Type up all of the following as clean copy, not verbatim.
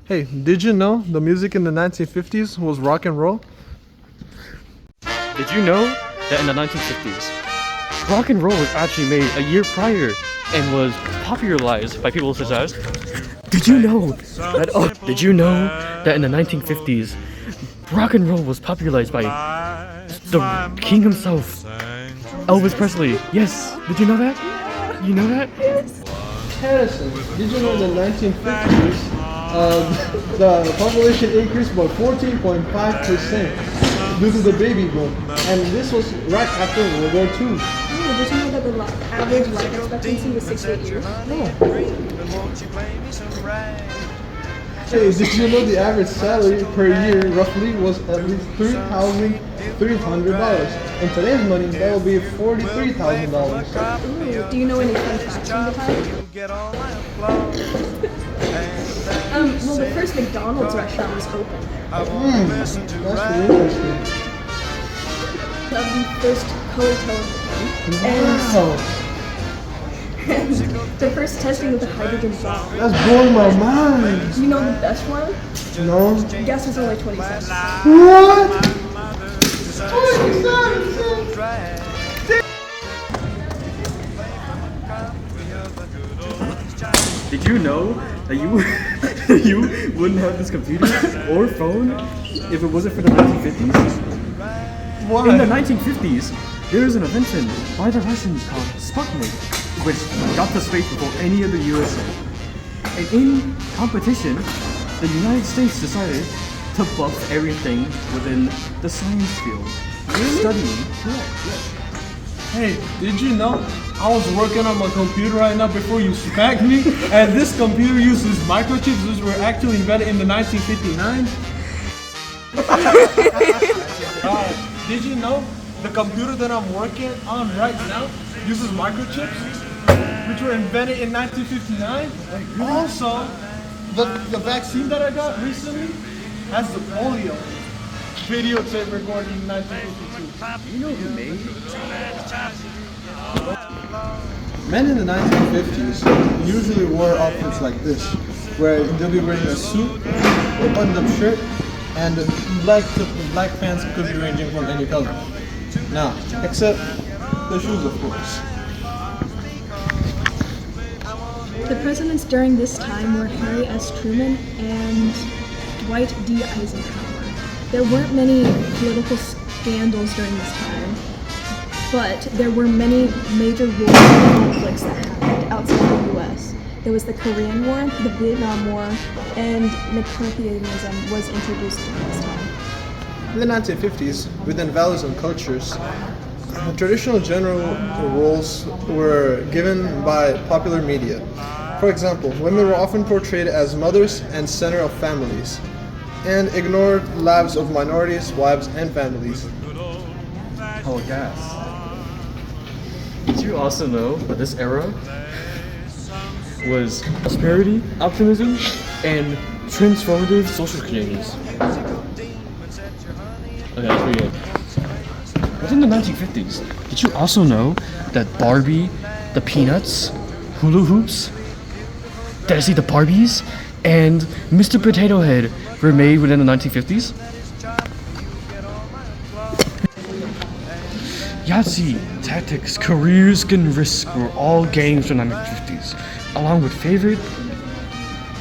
Hey, did you know the music in the 1950s was rock and roll? Did you know that in the 1950s, rock and roll was actually made a year prior and was popularized by people such as... Did you know that in the 1950s, rock and roll was popularized by the king himself, Elvis Presley? Yes, did you know that? You know that? Harrison, did you know in the 1950s the population increased by 14.5% due to the baby boom, and this was right after World War II. Oh, did you know that the average life expectancy was 68 years? Hey, did you know the average salary per year roughly was at least $3,300? In today's money, that will be $43,000. Ooh, do you know any fun facts from the time? Well, the first McDonald's restaurant was open. That's really interesting. The first color television. Wow, And the first testing of the hydrogen bomb. that's blowing my mind. You know the best one? No? Gas was only 20 cents. What? 27 cents. Did you know that you wouldn't have this computer or phone if it wasn't for the 1950s? Why? In the 1950s, there was an invention by the Russians called Sputnik, which got to space before any of the USA. And in competition, the United States decided to buff everything within the science field. Studying. Hey, did you know I was working on my computer right now before you smacked me, and this computer uses microchips which were actually invented in the 1959? Did you know the computer that I'm working on right now uses microchips which were invented in 1959? Also, the vaccine that I got recently has the polio videotape recorded in 1952. You know who made? Men in the 1950s usually wore outfits like this, where they'll be wearing a suit, a buttoned-up shirt, and black pants could be ranging from any color. Now, except the shoes, of course. The presidents during this time were Harry S. Truman and Dwight D. Eisenhower. There weren't many political scandals during this time, but there were many major wars and conflicts that happened outside the U.S. There was the Korean War, the Vietnam War, and McCarthyism was introduced during this time. In the 1950s, within values and cultures, traditional general roles were given by popular media. For example, women were often portrayed as mothers and center of families, and ignored lives of minorities, wives, and families. Oh, gas. Did you also know that this era was prosperity, optimism, and transformative social changes? Okay, that's pretty good. Within the 1950s, did you also know that Barbie, the Peanuts, hula hoops, did I see the Barbies, and Mr. Potato Head were made within the 1950s? Yahtzee, tactics, careers, and risk were all games from the 1950s, along with favorite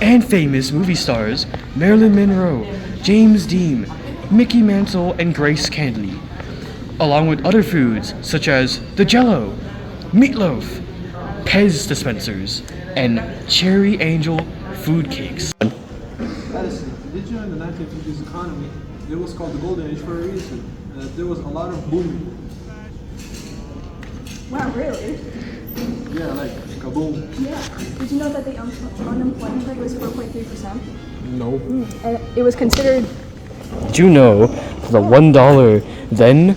and famous movie stars Marilyn Monroe, James Dean, Mickey Mantle, and Grace Kelly, along with other foods such as the Jell-O, meatloaf, Pez dispensers, and Cherry Angel food cakes. Madison, did you know in the 1950s economy, it was called the Golden Age for a reason? There was a lot of booming. Wow, really? Yeah, like kaboom. Yeah. Did you know that the unemployment rate was 4.3%? No. And it was considered... Did you know that the $1 then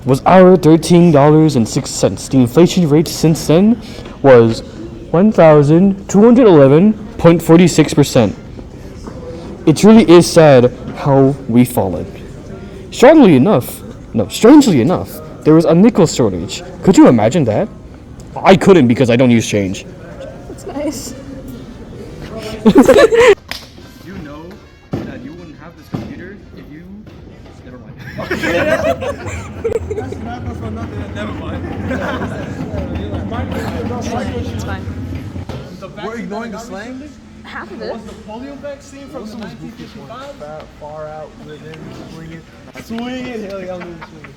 was our $13.06? The inflation rate since then was 1,211.46%. It really is sad how we've fallen. Strangely enough, there was a nickel shortage. Could you imagine that? I couldn't because I don't use change. That's nice. You know have this computer if you. Never mind. That's not for nothing. Never mind. It's fine. We're ignoring the slang. Half of it. Was the polio vaccine from 1955? Far out, living, swinging. Swing it, hell yeah, I'm doing swing.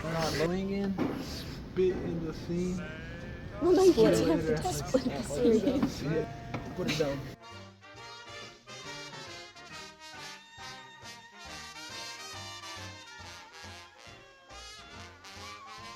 We're not swinging. Spit in the scene. Well, no, you can't have the test. Put it down.